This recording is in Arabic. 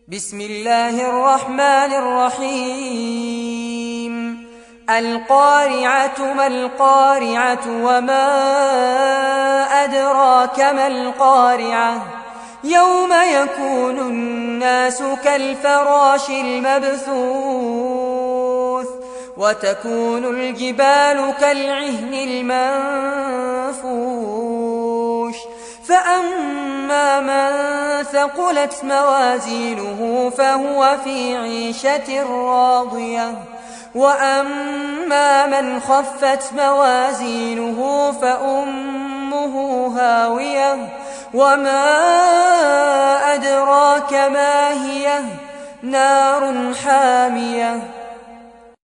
بسم الله الرحمن الرحيم. القارعة ما القارعة وما أدراك ما القارعة يوم يكون الناس كالفراش المبثوث وتكون الجبال كالعهن المنفوش فأما من ثقلت موازينه فهو في عيشة راضية وأما من خفت موازينه فأمه هاوية وما أدراك ما هي نار حامية